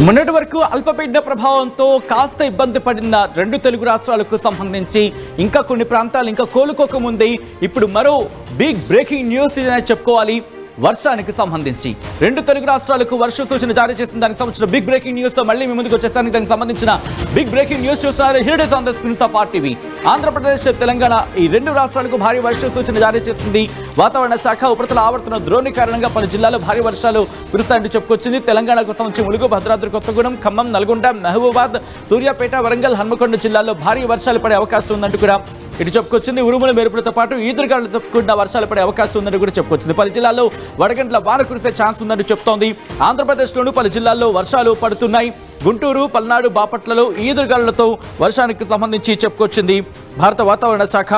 మొన్నటి వరకు అల్పపీడన ప్రభావంతో కాస్త ఇబ్బంది పడిన రెండు తెలుగు రాష్ట్రాలకు సంబంధించి ఇంకా కొన్ని ప్రాంతాలు ఇంకా కోలుకోకముందే ఇప్పుడు మరో బిగ్ బ్రేకింగ్ న్యూస్ అని చెప్పుకోవాలి. వర్షానికి సంబంధించి రెండు తెలుగు రాష్ట్రాలకు వర్ష సూచన జారీ చేసిన దానికి సంబంధించిన బిగ్ బ్రేకింగ్ న్యూస్ తో మళ్ళీ మీ ముందుకు వచ్చేసాను. దానికి సంబంధించిన బిగ్ బ్రేకింగ్ న్యూస్ చూస్తారు. Here is on the screens of RTV. Andhra Pradesh, Telangana ఈ రెండు రాష్ట్రాలకు భారీ వర్ష సూచన జారీ చేసింది వాతావరణ శాఖ. ఉపరితల ఆవర్తన ద్రోణి కారణంగా పలు జిల్లాల్లో భారీ వర్షాలు కురుస్తాయంటూ చెప్పుకొచ్చింది. తెలంగాణకు సంబంధించి ములుగు, భద్రాద్రి కొత్తగూడెం, ఖమ్మం, నల్గొండ, మహబూబాద్, సూర్యాపేట, వరంగల్, హన్మకొండ జిల్లాల్లో భారీ వర్షాలు పడే అవకాశం ఉందంటూ కూడా ఇటు చెప్పుకొచ్చింది. ఉరుముల మెరుపులతో పాటు ఈదురుగాలు చెప్పుకుంటున్న వర్షాలు పడే అవకాశం ఉందని కూడా చెప్పుకొచ్చింది. పలు జిల్లాల్లో వడగంట్ల వాన కురిసే ఛాన్స్ ఉందని చెప్తోంది. ఆంధ్రప్రదేశ్లోనూ పలు జిల్లాల్లో వర్షాలు పడుతున్నాయి. గుంటూరు, పల్నాడు, బాపట్లలో ఈదురుగాలులతో వర్షానికి సంబంధించి చెప్పుకొచ్చింది భారత వాతావరణ శాఖ.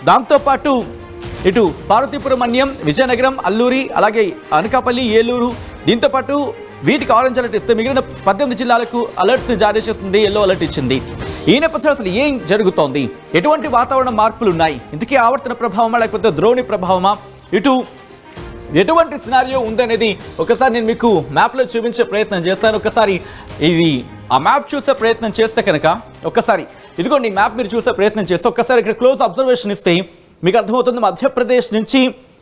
దాంతోపాటు ఇటు పార్వతీపురం, మన్యం, విజయనగరం, అల్లూరి, అలాగే అనకాపల్లి, ఏలూరు, దీంతోపాటు వీటికి ఆరెంజ్ అలర్ట్ ఇస్తే మిగిలిన 18 జిల్లాలకు అలర్ట్స్ని జారీ చేస్తుంది, ఎల్లో అలర్ట్ ఇచ్చింది. ఈ నేపథ్యంలో అసలు ఏం జరుగుతోంది, ఎటువంటి వాతావరణ మార్పులు ఉన్నాయి, ఇందుకే ఆవర్తన ప్రభావమా లేకపోతే ద్రోణి ప్రభావమా, ఇటు ఎటువంటి సినారియో ఉందనేది ఒకసారి నేను మీకు మ్యాప్లో చూపించే ప్రయత్నం చేస్తాను. ఒకసారి ఇది ఆ మ్యాప్ చూసే ప్రయత్నం చేస్తే కనుక ఒకసారి ఇదిగోండి మ్యాప్ మీరు చూసే ప్రయత్నం చేస్తే ఒకసారి ఇక్కడ క్లోజ్ అబ్జర్వేషన్ ఇస్తే మీకు అర్థమవుతుంది. మధ్యప్రదేశ్ నుంచి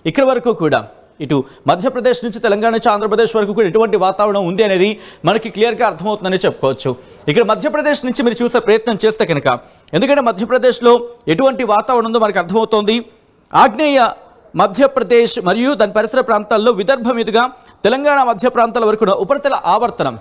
ఇక్కడ వరకు కూడా, ఇటు మధ్యప్రదేశ్ నుంచి తెలంగాణ నుంచి ఆంధ్రప్రదేశ్ వరకు కూడా ఎటువంటి వాతావరణం ఉంది అనేది మనకి క్లియర్గా అర్థమవుతుందని చెప్పుకోవచ్చు. ఇక్కడ మధ్యప్రదేశ్ నుంచి మీరు చూసే ప్రయత్నం చేస్తే కనుక, ఎందుకంటే మధ్యప్రదేశ్లో ఎటువంటి వాతావరణం ఉందో మనకు అర్థమవుతోంది. ఆగ్నేయ మధ్యప్రదేశ్ మరియు దాని పరిసర ప్రాంతాల్లో విదర్భ మీదుగా తెలంగాణ మధ్య ప్రాంతాల వరకు ఉపరితల ఆవర్తనం,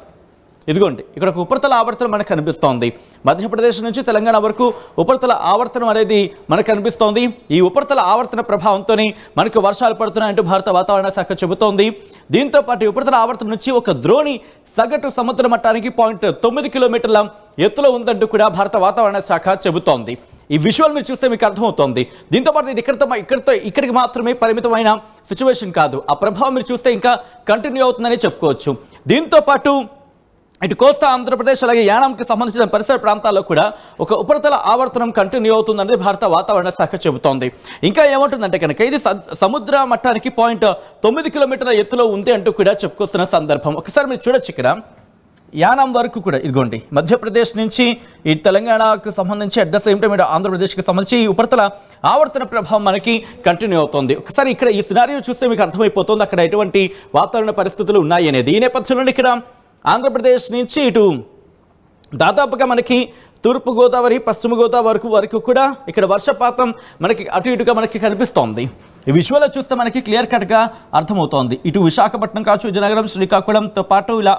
ఇదిగోండి ఇక్కడ ఒక ఉపరితల ఆవర్తనం మనకు కనిపిస్తోంది. మధ్యప్రదేశ్ నుంచి తెలంగాణ వరకు ఉపరితల ఆవర్తనం అనేది మనకు కనిపిస్తోంది. ఈ ఉపరితల ఆవర్తన ప్రభావంతోనే మనకు వర్షాలు పడుతున్నాయంటూ భారత వాతావరణ శాఖ చెబుతోంది. దీంతో పాటు ఉపరితల ఆవర్తనం నుంచి ఒక ద్రోణి సగటు సముద్ర మట్టానికి 0.9 కిలోమీటర్ల ఎత్తులో ఉందంటూ కూడా భారత వాతావరణ శాఖ చెబుతోంది. ఈ విజువల్ మీరు చూస్తే మీకు అర్థమవుతోంది. దీంతోపాటు ఇది ఇక్కడికి మాత్రమే పరిమితమైన సిచ్యువేషన్ కాదు, ఆ ప్రభావం మీరు చూస్తే ఇంకా కంటిన్యూ అవుతుందని చెప్పుకోవచ్చు. దీంతోపాటు ఇటు కోస్తా ఆంధ్రప్రదేశ్ అలాగే యానాంకి సంబంధించిన పరిసర ప్రాంతాల్లో కూడా ఒక ఉపరితల ఆవర్తనం కంటిన్యూ అవుతుందనేది భారత వాతావరణ శాఖ చెబుతోంది. ఇంకా ఏమంటుందంటే కనుక ఇది సముద్ర మట్టానికి 0.9 కిలోమీటర్ల ఎత్తులో ఉంది అంటూ కూడా చెప్పుకొస్తున్న సందర్భం. ఒకసారి మీరు చూడొచ్చు ఇక్కడ యానాం వరకు కూడా, ఇదిగోండి మధ్యప్రదేశ్ నుంచి ఈ తెలంగాణకు సంబంధించి అట్ ద సేమ్ టైం ఆంధ్రప్రదేశ్కి సంబంధించి ఈ ఉపరితల ఆవర్తన ప్రభావం మనకి కంటిన్యూ అవుతుంది. ఒకసారి ఇక్కడ ఈ సినారియో చూస్తే మీకు అర్థమైపోతుంది అక్కడ ఎటువంటి వాతావరణ పరిస్థితులు ఉన్నాయి అనేది. ఈ నేపథ్యంలో ఇక్కడ ఆంధ్రప్రదేశ్ నుంచి ఇటు దాదాపుగా మనకి తూర్పు గోదావరి, పశ్చిమ గోదావరి వరకు కూడా ఇక్కడ వర్షపాతం మనకి అటు ఇటుగా మనకి కనిపిస్తోంది. ఈ విజువల్లో చూస్తే మనకి క్లియర్ కట్గా అర్థమవుతోంది. ఇటు విశాఖపట్నం కావచ్చు, విజయనగరం, శ్రీకాకుళంతో పాటు ఇలా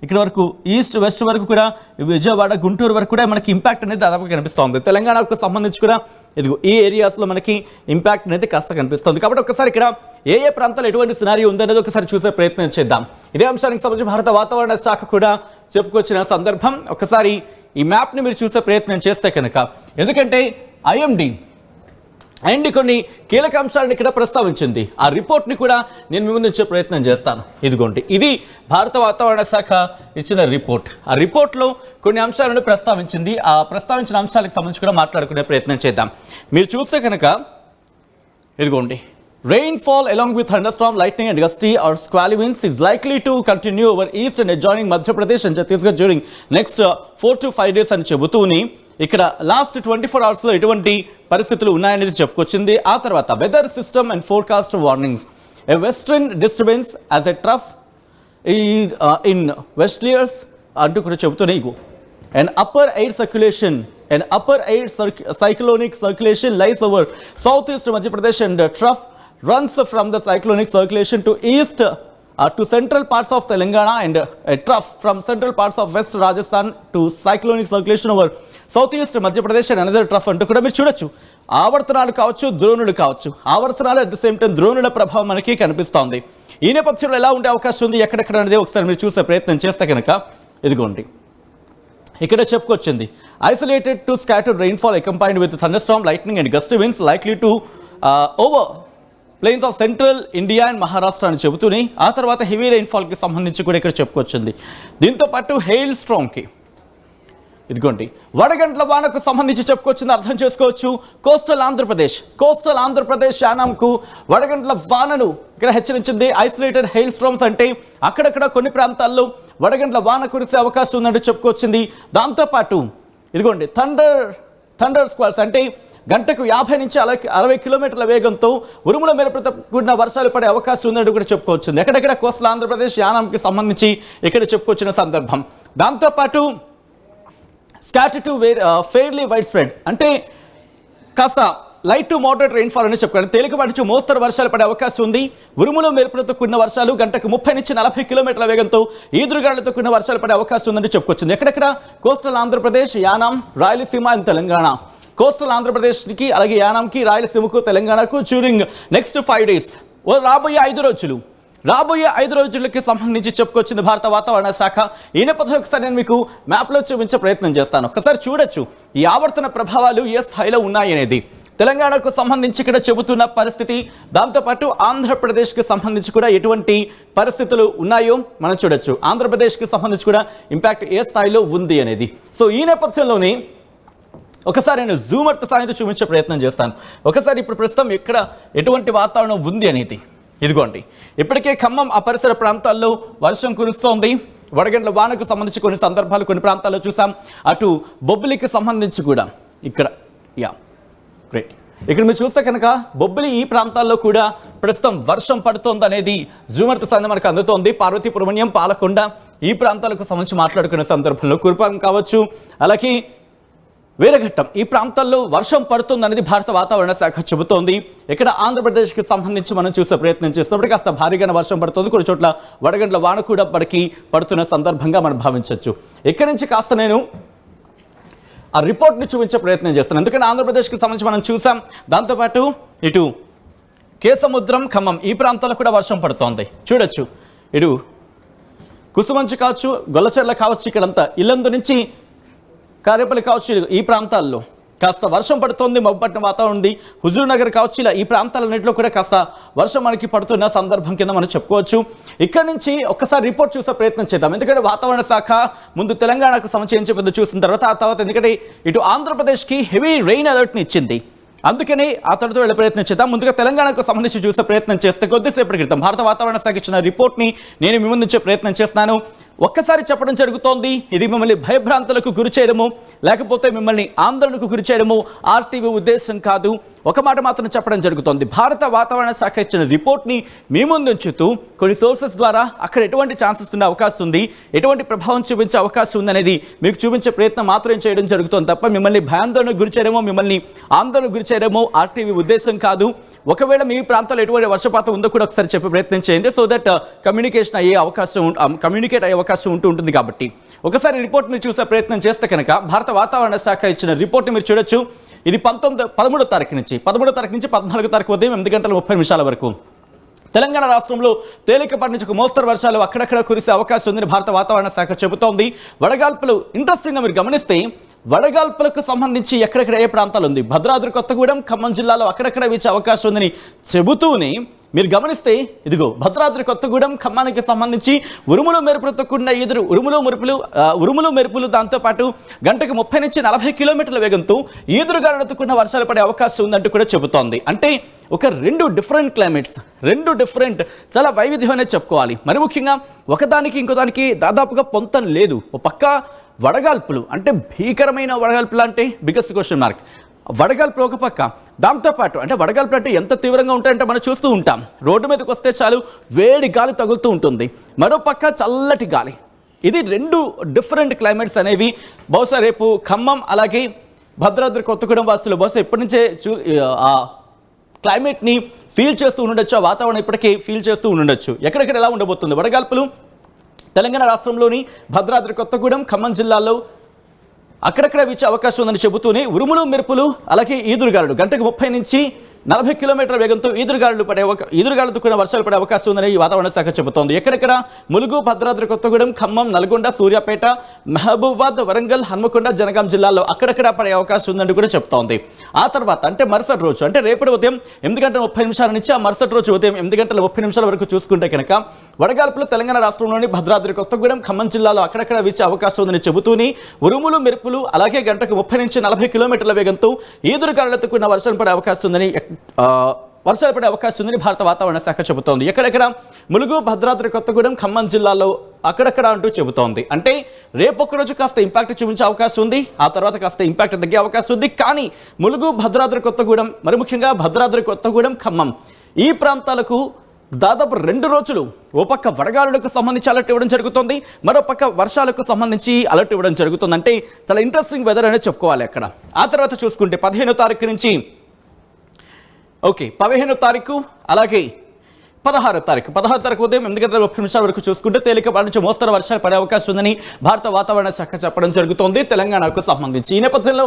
ఇక్కడ వరకు ఈస్ట్ వెస్ట్ వరకు కూడా విజయవాడ, గుంటూరు వరకు కూడా మనకి ఇంపాక్ట్ అనేది దాదాపుగా కనిపిస్తోంది. తెలంగాణకు సంబంధించి కూడా ఇదిగో ఈ ఏరియాస్లో మనకి ఇంపాక్ట్ అనేది కాస్త కనిపిస్తుంది. కాబట్టి ఒకసారి ఇక్కడ ఏ ప్రాంతాలు ఎటువంటి సినారియో ఉందనేది ఒకసారి చూసే ప్రయత్నం చేద్దాం. ఇదే అంశానికి సంబంధించి భారత వాతావరణ శాఖ కూడా చెప్పుకొచ్చిన సందర్భం. ఒకసారి ఈ మ్యాప్ని మీరు చూసే ప్రయత్నం చేస్తే కనుక, ఎందుకంటే ఐఎండీ కొన్ని కీలక అంశాలను ఇక్కడ ప్రస్తావించింది. ఆ రిపోర్ట్ని కూడా నేను మీ ముందు ఇచ్చే ప్రయత్నం చేస్తాను. ఇదిగోండి ఇది భారత వాతావరణ శాఖ ఇచ్చిన రిపోర్ట్. ఆ రిపోర్ట్లో కొన్ని అంశాలను ప్రస్తావించింది. ఆ ప్రస్తావించిన అంశాలకు సంబంధించి కూడా మాట్లాడుకునే ప్రయత్నం చేద్దాం. మీరు చూస్తే కనుక ఇదిగోండి rainfall along with thunderstorm, lightning and gusty or squally winds is likely to continue over east and adjoining Madhya Pradesh and Chhattisgarh during next 4 to 5 days అని చెబుతూని ఇక్కడ లాస్ట్ 24 అవర్స్లో ఎటువంటి పరిస్థితులు ఉన్నాయనేది చెప్పుకొచ్చింది. ఆ తర్వాత weather system and forecast warnings, a western disturbance as a trough in westerlies అంటూ కూడా చెబుతూనే an upper air cyclonic circulation lies over southeast Madhya Pradesh and trough runs from the cyclonic circulation to east to central parts of Telangana and a trough from central parts of West Rajasthan to cyclonic circulation over southeast Madhya Pradesh and another trough అంటూ కూడా మీరు చూడొచ్చు. ఆవర్తనాలు కావచ్చు, ద్రోణులు కావచ్చు. ఆవర్తనాలు at the same time ద్రోణుల ప్రభావం మనకి కనిపిస్తోంది. ఈ నేపథ్యంలో ఎలా ఉండే అవకాశం ఉంది ఎక్కడెక్కడ అనేది ఒకసారి మీరు చూసే ప్రయత్నం చేస్తే కనుక ఇదిగోండి ఇక్కడ చెప్పుకొచ్చింది. Isolated to scattered rainfall accompanied with thunderstorm, lightning and gusty winds likely to over plains of central India and Maharashtra అని చెబుతూనే ఆ తర్వాత హెవీ రెయిన్ఫాల్కి సంబంధించి కూడా ఇక్కడ చెప్పుకొచ్చింది. దీంతోపాటు హెయిల్ స్ట్రాంగ్కి, ఇదిగోండి వడగంట్ల వానకు సంబంధించి చెప్పుకొచ్చింది. అర్థం చేసుకోవచ్చు. కోస్టల్ ఆంధ్రప్రదేశ్ యానాంకు వడగంట్ల వానను ఇక్కడ హెచ్చరించింది. ఐసోలేటెడ్ హెయిల్ స్ట్రామ్స్ అంటే అక్కడక్కడ కొన్ని ప్రాంతాల్లో వడగండ్ల వాన కురిసే అవకాశం ఉందంటూ చెప్పుకొచ్చింది. దాంతోపాటు ఇదిగోండి థండర్ స్క్వాల్స్ అంటే గంటకు 50 నుంచి 60 కిలోమీటర్ల వేగంతో ఉరుముల మెరుపులతో కూడిన వర్షాలు పడే అవకాశం ఉందని కూడా చెప్పుకోవచ్చింది. ఎక్కడెక్కడ కోస్టల్ ఆంధ్రప్రదేశ్ యానాంకి సంబంధించి ఇక్కడ చెప్పుకొచ్చిన సందర్భం. దాంతోపాటు Scott to fairly wide spread అంటే కాస్త లైట్ టు మోడరేట్ రెయిన్ఫాల్ అని చెప్పుకోండి. తేలికపాటి నుంచి మోస్తరు వర్షాలు పడే అవకాశం ఉంది. ఉరుములు మెరుపులతో కూడిన వర్షాలు గంటకు 30 నుంచి 40 కిలోమీటర్ల వేగంతో ఈదురుగాలులతో కూడిన వర్షాలు పడే అవకాశం ఉందని చెప్పుకొచ్చింది. ఎక్కడెక్కడ coastal Andhra Pradesh, Yanam, Rayalaseema and Telangana. Coastal ఆంధ్రప్రదేశ్కి అలాగే యానాంకి, రాయలసీమకు, తెలంగాణకు డ్యూరింగ్ నెక్స్ట్ 5 days రాబోయే 5 రోజులకి సంబంధించి చెప్పుకొచ్చింది భారత వాతావరణ శాఖ. ఈ నేపథ్యంలో ఒకసారి నేను మీకు మ్యాప్లో చూపించే ప్రయత్నం చేస్తాను. ఒకసారి చూడొచ్చు ఈ ఆవర్తన ప్రభావాలు ఏ స్థాయిలో ఉన్నాయనేది. తెలంగాణకు సంబంధించి ఇక్కడ చెబుతున్న పరిస్థితి, దాంతోపాటు ఆంధ్రప్రదేశ్కి సంబంధించి కూడా ఎటువంటి పరిస్థితులు ఉన్నాయో మనం చూడొచ్చు. ఆంధ్రప్రదేశ్కి సంబంధించి కూడా ఇంపాక్ట్ ఏ స్థాయిలో ఉంది అనేది. సో ఈ నేపథ్యంలోనే ఒకసారి నేను జూమర్తో సాయంతో చూపించే ప్రయత్నం చేస్తాను. ఒకసారి ఇప్పుడు ప్రస్తుతం ఎక్కడ ఎటువంటి వాతావరణం ఉంది అనేది ఇదిగోండి. ఇప్పటికే ఖమ్మం ఆ పరిసర ప్రాంతాల్లో వర్షం కురుస్తోంది. వడగండ్ల వానకు సంబంధించి కొన్ని సందర్భాలు కొన్ని ప్రాంతాల్లో చూసాం. అటు బొబ్బిలికి సంబంధించి కూడా ఇక్కడ గ్రేట్. ఇక్కడ మీరు చూస్తే కనుక బొబ్బిలి ఈ ప్రాంతాల్లో కూడా ప్రస్తుతం వర్షం పడుతోంది అనేది జూమర్తో సాయంతో మనకు అందుతోంది. పార్వతీపురమణ్యం, పాలకొండ ఈ ప్రాంతాలకు సంబంధించి మాట్లాడుకునే సందర్భంలో కురుపాం కావచ్చు, అలాగే వీరఘట్టం ఈ ప్రాంతాల్లో వర్షం పడుతుంది అనేది భారత వాతావరణ శాఖ చెబుతోంది. ఇక్కడ ఆంధ్రప్రదేశ్కి సంబంధించి మనం చూసే ప్రయత్నం చేస్తున్నప్పుడు కాస్త భారీగానే వర్షం పడుతుంది. కొన్ని చోట్ల వడగండ్ల వాన కూడా పడుతున్న సందర్భంగా మనం భావించవచ్చు. ఇక్కడి నుంచి కాస్త నేను ఆ రిపోర్ట్ని చూపించే ప్రయత్నం చేస్తున్నాను. ఎందుకంటే ఆంధ్రప్రదేశ్కి సంబంధించి మనం చూసాం. దాంతోపాటు ఇటు కేసముద్రం, ఖమ్మం ఈ ప్రాంతాల్లో కూడా వర్షం పడుతోంది. చూడొచ్చు ఇటు కుసుమంచి కావచ్చు, గొల్లచెర్ల కావచ్చు, ఇక్కడంతా ఇల్లందు నుంచి కారేపల్లి కావచ్చు, ఈ ప్రాంతాల్లో కాస్త వర్షం పడుతోంది. మబ్బుపట్టిన వాతావరణం ఉంది. హుజూర్ నగర్ కావచ్చు, ఇలా ఈ ప్రాంతాలన్నింటిలో కూడా కాస్త వర్షం మనకి పడుతున్న సందర్భం కింద మనం చెప్పుకోవచ్చు. ఇక్కడ నుంచి ఒక్కసారి రిపోర్ట్ చూసే ప్రయత్నం చేద్దాం. ఎందుకంటే వాతావరణ శాఖ ముందు తెలంగాణకు సంబంధించి పెద్ద చూసిన తర్వాత ఎందుకంటే ఇటు ఆంధ్రప్రదేశ్కి హెవీ రెయిన్ అలర్ట్ని ఇచ్చింది. అందుకని ఆ తర్వాత వెళ్ళే ప్రయత్నం చేద్దాం. ముందుగా తెలంగాణకు సంబంధించి చూసే ప్రయత్నం చేస్తే కొద్దిసేపటి క్రితం భారత వాతావరణ శాఖ ఇచ్చిన రిపోర్ట్ని నేను మీ ముందుంచే ప్రయత్నం చేస్తున్నాను. ఒక్కసారి చెప్పడం జరుగుతోంది. ఇది మిమ్మల్ని భయభ్రాంతులకు గురి చేయడము లేకపోతే మిమ్మల్ని ఆందోళనకు గురి చేయడము ఆర్టీవీ ఉద్దేశం కాదు. ఒక మాట మాత్రం చెప్పడం జరుగుతోంది. భారత వాతావరణ శాఖ ఇచ్చిన రిపోర్ట్ని మీ ముందుంచుతూ కొన్ని సోర్సెస్ ద్వారా అక్కడ ఎటువంటి ఛాన్సెస్ ఉండే అవకాశం ఉంది, ఎటువంటి ప్రభావం చూపించే అవకాశం ఉంది అనేది మీకు చూపించే ప్రయత్నం మాత్రం చేయడం జరుగుతుంది తప్ప మిమ్మల్ని భయాందోళనకు గురి చేయడమో మిమ్మల్ని ఆందోళనకు గురి చేయడమో ఆర్టీవీ ఉద్దేశం కాదు. ఒకవేళ మీ ప్రాంతాల్లో ఎటువంటి వర్షపాతం ఉందో కూడా ఒకసారి చెప్పే ప్రయత్నం చేయండి. సో దట్ కమ్యూనికేట్ అయ్యే అవకాశం ఉంటుంది. కాబట్టి ఒకసారి రిపోర్ట్ని చూసే ప్రయత్నం చేస్తే కనుక భారత వాతావరణ శాఖ ఇచ్చిన రిపోర్ట్ని మీరు చూడొచ్చు. ఇది 13వ తారీఖు నుంచి 14వ తారీఖు ఉదయం 8 గంటల 30 నిమిషాల వరకు తెలంగాణ రాష్ట్రంలో తేలికపాటి నుంచి మోస్తరు వర్షాలు అక్కడక్కడ కురిసే అవకాశం ఉందని భారత వాతావరణ శాఖ చెబుతోంది. వడగాల్పులు ఇంట్రెస్టింగ్గా మీరు గమనిస్తే వడగాల్పులకు సంబంధించి ఎక్కడెక్కడ ఏ ప్రాంతాలు ఉంది, భద్రాద్రి కొత్తగూడెం, ఖమ్మం జిల్లాలో అక్కడక్కడ వీచే అవకాశం ఉందని చెబుతూనే మీరు గమనిస్తే ఇదిగో భద్రాద్రి కొత్తగూడెం, ఖమ్మానికి సంబంధించి ఉరుములు మెరుపులతో కూడిన ఉరుములు మెరుపులు దాంతోపాటు గంటకు 30 నుంచి 40 కిలోమీటర్ల వేగంతో ఈదురుగాలులతో కూడిన వర్షాలు పడే అవకాశం ఉందంటూ కూడా చెబుతోంది. అంటే ఒక రెండు డిఫరెంట్ క్లైమేట్స్, చాలా వైవిధ్యం అనేది చెప్పుకోవాలి. మరి ముఖ్యంగా ఒకదానికి ఇంకోదానికి దాదాపుగా పొంతం లేదు. ఒక పక్క వడగాల్పులు అంటే భీకరమైన వడగాల్పులు అంటే బిగ్గెస్ట్ క్వశ్చన్ మార్క్. వడగాల్పులు ఒక పక్క, దాంతోపాటు అంటే వడగాల్పులు అంటే ఎంత తీవ్రంగా ఉంటాయంటే మనం చూస్తూ ఉంటాం. రోడ్డు మీదకి వస్తే చాలు వేడి గాలి తగులుతూ ఉంటుంది, మరో పక్క చల్లటి గాలి. ఇది రెండు డిఫరెంట్ క్లైమేట్స్ అనేవి బహుశా రేపు ఖమ్మం అలాగే భద్రాద్రి కొత్తగూడెం వాసులు బహుశా ఇప్పటి నుంచే ఆ క్లైమేట్ని ఫీల్ చేస్తూ ఉండొచ్చు, ఆ వాతావరణం ఇప్పటికే ఫీల్ చేస్తూ ఉండొచ్చు. ఎక్కడెక్కడ ఎలా ఉండబోతుంది వడగాల్పులు? తెలంగాణ రాష్ట్రంలోని భద్రాద్రి కొత్తగూడెం, ఖమ్మం జిల్లాల్లో అక్కడక్కడ వీచే అవకాశం ఉందని చెబుతూనే ఉరుములు మెరుపులు అలాగే ఈదురుగాలులు గంటకు 30 నుంచి 40 కిలోమీటర్ల వేగంతో ఈదురుగాలులతో కూడిన వర్షాలు పడే అవకాశం ఉందని ఈ వాతావరణ శాఖ చెబుతోంది. ఎక్కడెక్కడ ములుగు, భద్రాద్రి కొత్తగూడెం, ఖమ్మం, నల్గొండ, సూర్యాపేట, మహబూబాబాద్, వరంగల్, హన్మకొండ, జనగాం జిల్లాల్లో అక్కడక్కడ పడే అవకాశం ఉందని కూడా చెప్తోంది. ఆ తర్వాత అంటే మరుసటి రోజు అంటే రేపటి ఉదయం 8 గంటల 30 నిమిషాల నుంచి ఆ మరుసటి రోజు ఉదయం 8 గంటల 30 నిమిషాల వరకు చూసుకుంటే కనుక వడగాల్పులు తెలంగాణ రాష్ట్రంలోని భద్రాద్రి కొత్తగూడెం, ఖమ్మం జిల్లాలో అక్కడక్కడ వీచే అవకాశం ఉందని చెబుతూనే ఉరుములు మెరుపులు అలాగే గంటకు 30 నుంచి 40 కిలోమీటర్ల వేగంతో ఈదురుగాలులతో కూడిన వర్షాలు పడే అవకాశం ఉందని భారత వాతావరణ శాఖ చెబుతోంది. ఎక్కడెక్కడ ములుగు, భద్రాద్రి కొత్తగూడెం, ఖమ్మం జిల్లాలో అక్కడక్కడ అంటూ చెబుతోంది. అంటే రేపొక్క రోజు కాస్త ఇంపాక్ట్ చూపించే అవకాశం ఉంది, ఆ తర్వాత కాస్త ఇంపాక్ట్ తగ్గే అవకాశం ఉంది. కానీ ములుగు, భద్రాద్రి కొత్తగూడెం, మరి ముఖ్యంగా భద్రాద్రి కొత్తగూడెం, ఖమ్మం ఈ ప్రాంతాలకు దాదాపు 2 రోజులు ఓ పక్క వడగాలులకు సంబంధించి అలర్ట్ ఇవ్వడం జరుగుతుంది, మరో పక్క వర్షాలకు సంబంధించి అలర్ట్ ఇవ్వడం జరుగుతుంది. అంటే చాలా ఇంట్రెస్టింగ్ వెదర్ అనేది చెప్పుకోవాలి అక్కడ. ఆ తర్వాత చూసుకుంటే 15వ తారీఖు నుంచి 15వ తారీఖు అలాగే 16వ తారీఖు ఉదయం 8:30 వరకు చూసుకుంటే తేలికపాటి నుంచి మోస్తరు వర్షాలు పడే అవకాశం ఉందని భారత వాతావరణ శాఖ చెప్పడం జరుగుతోంది తెలంగాణకు సంబంధించి. ఈ నేపథ్యంలో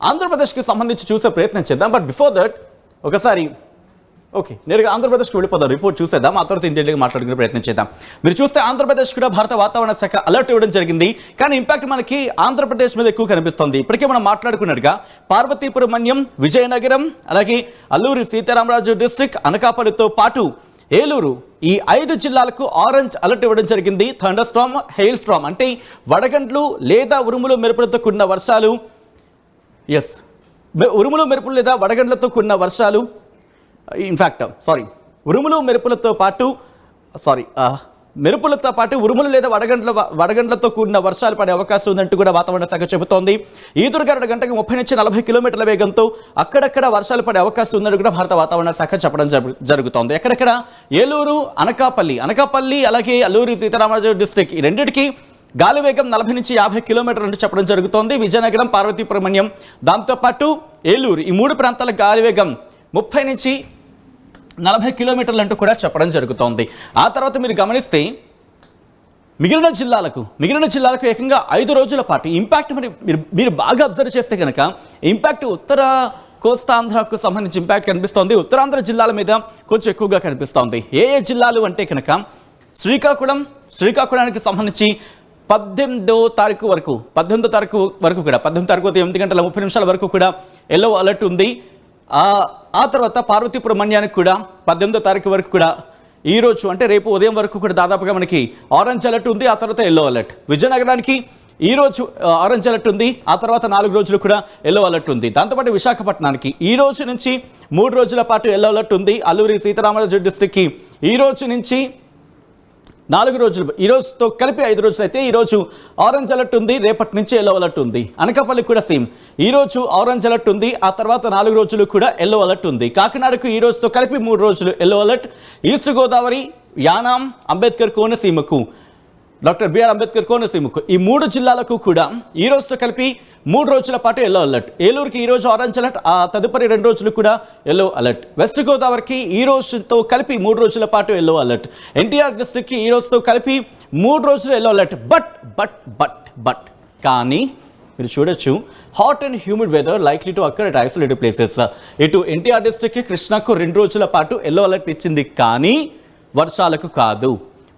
ఆంధ్రప్రదేశ్కి సంబంధించి చూసే ప్రయత్నం చేద్దాం. బట్ బిఫోర్ దట్ ఒకసారి నేరుగా ఆంధ్రప్రదేశ్కి వెళ్ళిపోదాం, రిపోర్ట్ చూసేద్దాం, ఆ తర్వాత ఇండియన్గా మాట్లాడుకునే ప్రయత్నం చేద్దాం. మీరు చూస్తే ఆంధ్రప్రదేశ్ కూడా భారత వాతావరణ శాఖ అలర్ట్ ఇవ్వడం జరిగింది. కానీ ఇంపాక్ట్ మనకి ఆంధ్రప్రదేశ్ మీద ఎక్కువ కనిపిస్తుంది. ఇప్పటికే మనం మాట్లాడుకున్నట్టుగా పార్వతీపురం మన్యం, విజయనగరం, అలాగే అల్లూరి సీతారామరాజు డిస్ట్రిక్ట్, అనకాపల్లితో పాటు ఏలూరు ఈ 5 జిల్లాలకు ఆరెంజ్ అలర్ట్ ఇవ్వడం జరిగింది. థండర్ స్టార్మ్, హెయిల్ స్టార్మ్ అంటే వడగండ్లు లేదా ఉరుములు మెరుపులతో కూడిన వర్షాలు, ఉరుములు మెరుపులు లేదా వడగండ్లతో కూడిన వర్షాలు, ఉరుములు మెరుపులతో పాటు ఉరుములు లేదా వడగండ్లతో కూడిన వర్షాలు పడే అవకాశం ఉందంటూ కూడా వాతావరణ శాఖ చెబుతోంది. ఈదురుగాలులు గంటకు 30 నుంచి 40 కిలోమీటర్ల వేగంతో అక్కడక్కడ వర్షాలు పడే అవకాశం ఉందని కూడా భారత వాతావరణ శాఖ చెప్పడం జరుగుతోంది. ఎక్కడెక్కడ ఏలూరు, అనకాపల్లి అలాగే అల్లూరి సీతారామరాజు డిస్ట్రిక్ట్ ఈ రెండింటికి గాలి వేగం 40 నుంచి 50 కిలోమీటర్లు అంటూ చెప్పడం జరుగుతోంది. విజయనగరం, పార్వతీపురం మన్యం, దాంతోపాటు ఏలూరు ఈ 3 ప్రాంతాల గాలి వేగం 30 నుంచి 40 కిలోమీటర్లు అంటూ కూడా చెప్పడం జరుగుతోంది. ఆ తర్వాత మీరు గమనిస్తే మిగిలిన జిల్లాలకు ఏకంగా 5 రోజుల పాటు ఇంపాక్ట్ మీరు బాగా అబ్జర్వ్ చేస్తే కనుక ఇంపాక్ట్ ఉత్తర కోస్తాంధ్రకు సంబంధించి ఇంపాక్ట్ కనిపిస్తోంది. ఉత్తరాంధ్ర జిల్లాల మీద కొంచెం ఎక్కువగా కనిపిస్తోంది. ఏ జిల్లాలు అంటే కనుక శ్రీకాకుళానికి సంబంధించి 18వ తారీఖు వరకు కూడా 18వ తారీఖు ఉదయం 8:30 వరకు కూడా ఎల్లో అలర్ట్ ఉంది. ఆ తర్వాత పార్వతీపురం మన్యానికి కూడా 18వ తారీఖు వరకు కూడా ఈ రోజు అంటే రేపు ఉదయం వరకు కూడా దాదాపుగా మనకి ఆరెంజ్ అలర్ట్ ఉంది. ఆ తర్వాత ఎల్లో అలర్ట్. విజయనగరానికి ఈ రోజు ఆరెంజ్ అలర్ట్ ఉంది. ఆ తర్వాత 4 రోజులు కూడా ఎల్లో అలర్ట్ ఉంది. దాంతోపాటు విశాఖపట్నానికి ఈ రోజు నుంచి 3 రోజుల పాటు ఎల్లో అలర్ట్ ఉంది. అల్లూరి సీతారామరాజు డిస్ట్రిక్ట్కి ఈ రోజు నుంచి 4 రోజులు, ఈ రోజుతో కలిపి 5 రోజులు అయితే ఈ రోజు ఆరెంజ్ అలర్ట్ ఉంది. రేపటి నుంచి ఎల్లో అలర్ట్ ఉంది. అనకాపల్లికి కూడా సేమ్ ఈ రోజు ఆరెంజ్ అలర్ట్ ఉంది. ఆ తర్వాత 4 రోజులు కూడా ఎల్లో అలర్ట్ ఉంది. కాకినాడకు ఈ రోజుతో కలిపి 3 రోజులు yellow alert. East Godavari, Yanam, Ambedkar కోనసీమకు, డాక్టర్ బిఆర్ అంబేద్కర్ కోనసీమకు ఈ 3 జిల్లాలకు కూడా ఈ రోజుతో కలిపి 3 రోజుల పాటు ఎల్లో అలర్ట్. ఏలూరుకి ఈ రోజు ఆరెంజ్ అలర్ట్, ఆ తదుపరి 2 రోజులు కూడా ఎల్లో అలర్ట్. వెస్ట్ గోదావరికి ఈ రోజుతో కలిపి 3 రోజుల పాటు ఎల్లో అలర్ట్. ఎన్టీఆర్ డిస్ట్రిక్ట్కి ఈ రోజుతో కలిపి 3 రోజులు ఎల్లో అలర్ట్. బట్ కానీ మీరు చూడొచ్చు hot and humid weather likely to occur at isolated places. ఇటు ఎన్టీఆర్ డిస్ట్రిక్ట్కి, కృష్ణాకు 2 రోజుల పాటు ఎల్లో అలర్ట్ ఇచ్చింది. కానీ వర్షాలకు కాదు,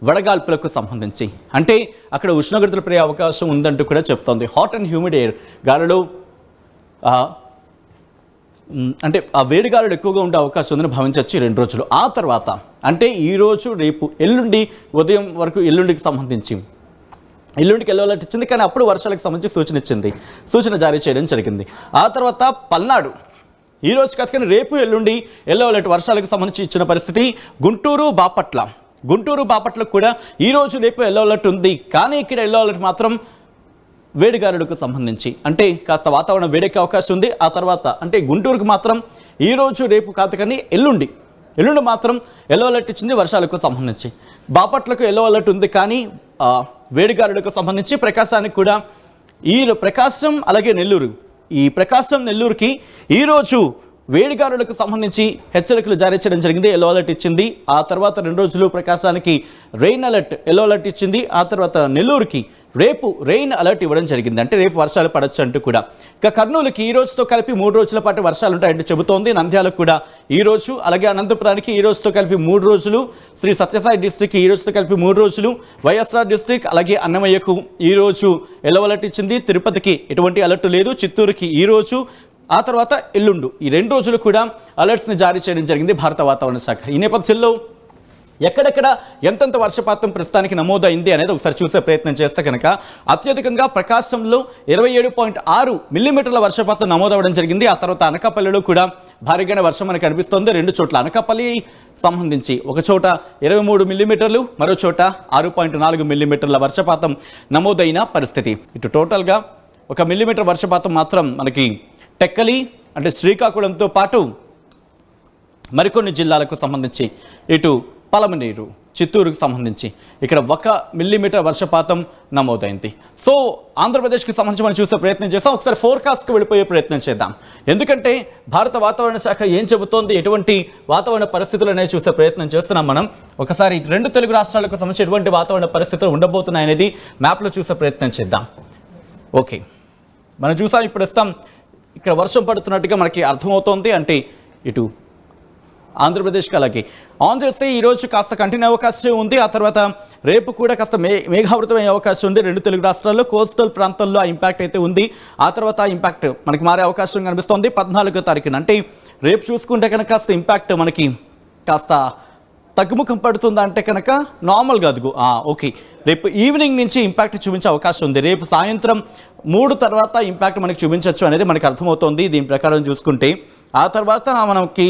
వడగాల్పులకు సంబంధించి. అంటే అక్కడ ఉష్ణోగ్రతలు పెరిగే అవకాశం ఉందంటూ కూడా చెప్తోంది. హాట్ అండ్ హ్యూమిడ్ ఎయిర్, గాలులు అంటే ఆ వేడి గాలులు ఎక్కువగా ఉండే అవకాశం ఉందని భావించవచ్చు 2 రోజులు. ఆ తర్వాత అంటే ఈరోజు, రేపు, ఎల్లుండి ఉదయం వరకు ఎల్లుండికి ఎల్లో అలర్ట్ ఇచ్చింది. కానీ అప్పుడు వర్షాలకు సంబంధించి సూచన జారీ చేయడం జరిగింది. ఆ తర్వాత పల్నాడు ఈ రోజు కాదు కానీ రేపు, ఎల్లుండి ఎల్లో అలర్ట్ వర్షాలకు సంబంధించి ఇచ్చిన పరిస్థితి. గుంటూరు, బాపట్లకు కూడా ఈ రోజు, రేపు ఎల్లో అలర్ట్ ఉంది. కానీ ఇక్కడ ఎల్లో అలర్ట్ మాత్రం వేడిగాలులకు సంబంధించి, అంటే కాస్త వాతావరణం వేడెక్కే అవకాశం ఉంది. ఆ తర్వాత అంటే గుంటూరుకు మాత్రం ఈ రోజు, రేపు కాదు కానీ ఎల్లుండి మాత్రం ఎల్లో అలర్ట్ ఇచ్చింది వర్షాలకు సంబంధించి. బాపట్లకు ఎల్లో అలర్ట్ ఉంది కానీ వేడిగాలులకు సంబంధించి. ప్రకాశానికి కూడా ప్రకాశం అలాగే నెల్లూరుకి ఈరోజు వేడిగాలులకు సంబంధించి హెచ్చరికలు జారీ చేయడం జరిగింది. ఎల్లో అలర్ట్ ఇచ్చింది. ఆ తర్వాత 2 రోజులు ప్రకాశానికి రెయిన్ అలర్ట్, ఎల్లో అలర్ట్ ఇచ్చింది. ఆ తర్వాత నెల్లూరుకి రేపు రెయిన్ అలర్ట్ ఇవ్వడం జరిగింది. అంటే రేపు వర్షాలు పడవచ్చు అంటూ కూడా. ఇక కర్నూలుకి ఈ రోజుతో కలిపి 3 రోజుల పాటు వర్షాలు ఉంటాయంటూ చెబుతోంది. నంద్యాలకు కూడా ఈ రోజు, అలాగే అనంతపురానికి ఈ రోజుతో కలిపి 3 రోజులు, శ్రీ సత్యసాయి డిస్ట్రిక్ట్కి ఈ రోజుతో కలిపి 3 రోజులు, వైఎస్ఆర్ డిస్ట్రిక్ట్ అలాగే అన్నమయ్యకు ఈ రోజు ఎల్లో అలర్ట్ ఇచ్చింది. తిరుపతికి ఎటువంటి అలర్ట్ లేదు. చిత్తూరుకి ఈ రోజు, ఆ తర్వాత ఎల్లుండు ఈ 2 రోజులు కూడా అలర్ట్స్ని జారీ చేయడం జరిగింది భారత వాతావరణ శాఖ. ఈ నేపథ్యంలో ఎక్కడెక్కడ ఎంతెంత వర్షపాతం ప్రస్తుతానికి నమోదైంది అనేది ఒకసారి చూసే ప్రయత్నం చేస్తే కనుక అత్యధికంగా ప్రకాశంలో 27.6 మిల్లీమీటర్ల వర్షపాతం నమోదవడం జరిగింది. ఆ తర్వాత అనకాపల్లిలో కూడా భారీగానే వర్షం మనకు కనిపిస్తోంది. 2 చోట్ల అనకాపల్లి సంబంధించి ఒక చోట 23 మిల్లీమీటర్లు, మరో చోట 6.4 మిల్లీమీటర్ల వర్షపాతం నమోదైన పరిస్థితి. ఇటు టోటల్గా 1 మిల్లీమీటర్ వర్షపాతం మాత్రం మనకి టెక్కలి అంటే శ్రీకాకుళంతో పాటు మరికొన్ని జిల్లాలకు సంబంధించి ఇటు పలమనేరు, చిత్తూరుకు సంబంధించి ఇక్కడ 1 మిల్లీమీటర్ వర్షపాతం నమోదైంది. సో ఆంధ్రప్రదేశ్కి సంబంధించి మనం చూసే ప్రయత్నం చేస్తాం. ఒకసారి ఫోర్కాస్ట్కి వెళ్ళిపోయే ప్రయత్నం చేద్దాం. ఎందుకంటే భారత వాతావరణ శాఖ ఏం చెబుతోంది, ఎటువంటి వాతావరణ పరిస్థితులు అనేది చూసే ప్రయత్నం చేస్తున్నాం మనం. ఒకసారి 2 తెలుగు రాష్ట్రాలకు సంబంధించి ఎటువంటి వాతావరణ పరిస్థితులు ఉండబోతున్నాయి అనేది మ్యాప్లో చూసే ప్రయత్నం చేద్దాం. ఓకే, మనం చూసాం ఇప్పుడు వస్తాం. ఇక్కడ వర్షం పడుతున్నట్టుగా మనకి అర్థమవుతోంది. అంటే ఇటు ఆంధ్రప్రదేశ్కి అలాగే ఆన్ చేస్తే ఈరోజు కాస్త కంటిన్యూ అవకాశం ఉంది. ఆ తర్వాత రేపు కూడా కాస్త మేఘావృతమయ్యే అవకాశం ఉంది. 2 తెలుగు రాష్ట్రాల్లో కోస్టల్ ప్రాంతాల్లో ఆ ఇంపాక్ట్ అయితే ఉంది. ఆ తర్వాత ఆ ఇంపాక్ట్ మనకి మారే అవకాశం కనిపిస్తోంది 14వ తారీఖున. అంటే రేపు చూసుకుంటే కనుక కాస్త ఇంపాక్ట్ మనకి కాస్త తగ్గుముఖం పడుతుందా అంటే కనుక నార్మల్గా అదుగు ఓకే, రేపు ఈవినింగ్ నుంచి ఇంపాక్ట్ చూపించే అవకాశం ఉంది. రేపు సాయంత్రం 3 తర్వాత ఇంపాక్ట్ మనకి చూపించవచ్చు అనేది మనకి అర్థమవుతోంది దీని ప్రకారం చూసుకుంటే. ఆ తర్వాత మనకి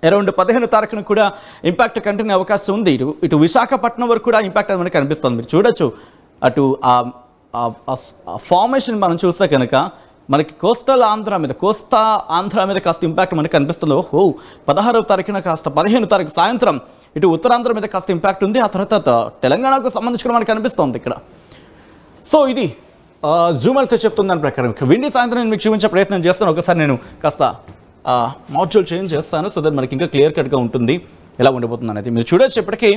అరౌండ్ 15వ తారీఖున కూడా ఇంపాక్ట్ కంటిన్యూ అవకాశం ఉంది. ఇటు విశాఖపట్నం వరకు కూడా ఇంపాక్ట్ మనకి కనిపిస్తుంది. మీరు చూడొచ్చు అటు ఫార్మేషన్ మనం చూస్తే కనుక మనకి కోస్తా ఆంధ్ర మీద కాస్త ఇంపాక్ట్ మనకి కనిపిస్తుంది. 16వ తారీఖున కాస్త 15వ తారీఖు సాయంత్రం ఇటు ఉత్తరాంధ్ర మీద కాస్త ఇంపాక్ట్ ఉంది. ఆ తర్వాత తెలంగాణకు సంబంధించి కూడా మనకి కనిపిస్తుంది ఇక్కడ. సో ఇది జూమర్తో చెప్తున్న దాని ప్రకారం విండి సాయంత్రం నేను మీకు చూపించే ప్రయత్నం చేస్తాను. ఒకసారి నేను కాస్త మాడ్యూల్ చేంజ్ చేస్తాను సో దట్ మనకి ఇంకా క్లియర్ కట్గా ఉంటుంది ఎలా ఉండబోతుంది అనేది. మీరు చూడొచ్చు ఇప్పటికీ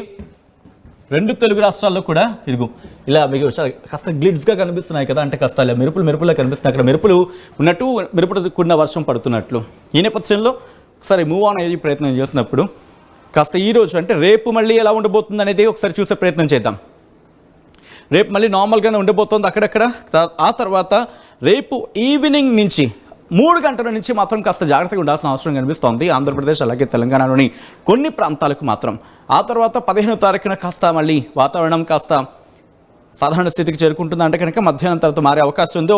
2 తెలుగు రాష్ట్రాల్లో కూడా ఇదిగో ఇలా మీకు కాస్త గ్లిడ్స్గా కనిపిస్తున్నాయి కదా, అంటే కాస్త ఇలా మెరుపులా కనిపిస్తున్నాయి. అక్కడ మెరుపులు ఉన్నట్టు మెరుపులు కూడిన వర్షం పడుతున్నట్లు. ఈ నేపథ్యంలో ఒకసారి మూవ్ ఆన్ అయ్యే ప్రయత్నం చేసినప్పుడు కాస్త ఈరోజు అంటే రేపు మళ్ళీ ఎలా ఉండబోతుంది అనేది ఒకసారి చూసే ప్రయత్నం చేద్దాం. రేపు మళ్ళీ నార్మల్గానే ఉండబోతోంది అక్కడక్కడ. ఆ తర్వాత రేపు ఈవినింగ్ నుంచి 3 గంటల నుంచి మాత్రం కాస్త జాగ్రత్తగా ఉండాల్సిన అవసరం కనిపిస్తోంది ఆంధ్రప్రదేశ్ అలాగే తెలంగాణలోని కొన్ని ప్రాంతాలకు మాత్రం. ఆ తర్వాత 15వ తారీఖున కాస్త మళ్ళీ వాతావరణం కాస్త సాధారణ స్థితికి చేరుకుంటుంది. అంటే కనుక మధ్యాహ్నం తర్వాత మారే అవకాశం ఉంది.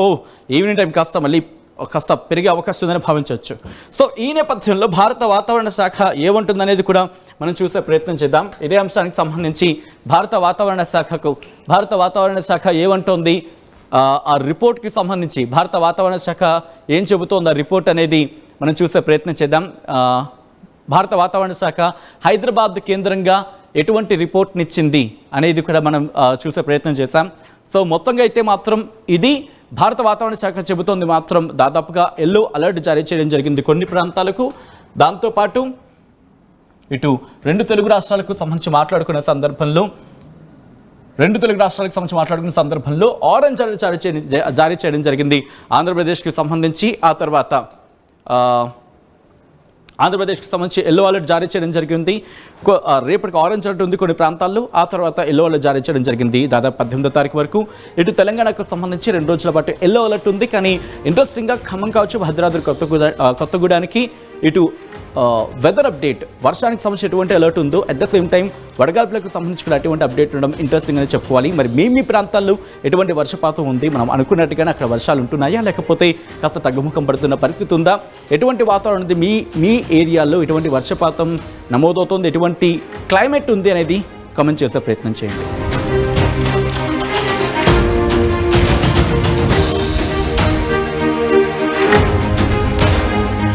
ఈవినింగ్ టైం కాస్త పెరిగే అవకాశం ఉందని భావించవచ్చు. సో ఈ నేపథ్యంలో భారత వాతావరణ శాఖ ఏమంటుందనేది కూడా మనం చూసే ప్రయత్నం చేద్దాం. ఇదే అంశానికి సంబంధించి భారత వాతావరణ శాఖ ఏమంటోంది, ఆ రిపోర్ట్కి సంబంధించి భారత వాతావరణ శాఖ ఏం చెబుతోంది ఆ రిపోర్ట్ అనేది మనం చూసే ప్రయత్నం చేద్దాం. భారత వాతావరణ శాఖ హైదరాబాద్ కేంద్రంగా ఎటువంటి రిపోర్ట్నిచ్చింది అనేది కూడా మనం చూసే ప్రయత్నం చేశాం. సో మొత్తంగా అయితే మాత్రం ఇది భారత వాతావరణ శాఖ చెబుతోంది మాత్రం దాదాపుగా ఎల్లో అలర్ట్ జారీ చేయడం జరిగింది కొన్ని ప్రాంతాలకు. దాంతోపాటు ఇటు 2 తెలుగు రాష్ట్రాలకు సంబంధించి మాట్లాడుకున్న సందర్భంలో ఆరెంజ్ అలర్ట్ జారీ చేయడం జరిగింది ఆంధ్రప్రదేశ్కి సంబంధించి. ఆ తర్వాత ఆంధ్రప్రదేశ్కి సంబంధించి ఎల్లో అలర్ట్ జారీ చేయడం జరిగింది. రేపటికి ఆరెంజ్ అలర్ట్ ఉంది కొన్ని ప్రాంతాల్లో. ఆ తర్వాత ఎల్లో అలర్ట్ జారీ చేయడం జరిగింది దాదాపు 18వ తారీఖు వరకు. ఇటు తెలంగాణకు సంబంధించి 2 రోజుల పాటు ఎల్లో అలర్ట్ ఉంది. కానీ ఇంట్రెస్టింగ్గా ఖమ్మం కావచ్చు, భద్రాద్రి కొత్తగూడానికి ఇటు వెదర్ అప్డేట్ వర్షానికి సంబంధించి ఎటువంటి అలర్ట్ ఉందో అట్ ద సేమ్ టైం వడగాల్పులకు సంబంధించి కూడా అటువంటి అప్డేట్ ఉండడం ఇంట్రెస్టింగ్ అని చెప్పుకోవాలి. మరి మీ ప్రాంతాల్లో ఎటువంటి వర్షపాతం ఉంది, మనం అనుకున్నట్టుగానే అక్కడ వర్షాలు ఉంటున్నాయా లేకపోతే కాస్త తగ్గుముఖం పడుతున్న పరిస్థితి ఉందా, ఎటువంటి వాతావరణం ఉంది మీ ఏరియాలో, ఎటువంటి వర్షపాతం నమోదవుతుంది, ఎటువంటి క్లైమేట్ ఉంది అనేది కామెంట్ చేసే ప్రయత్నం చేయండి.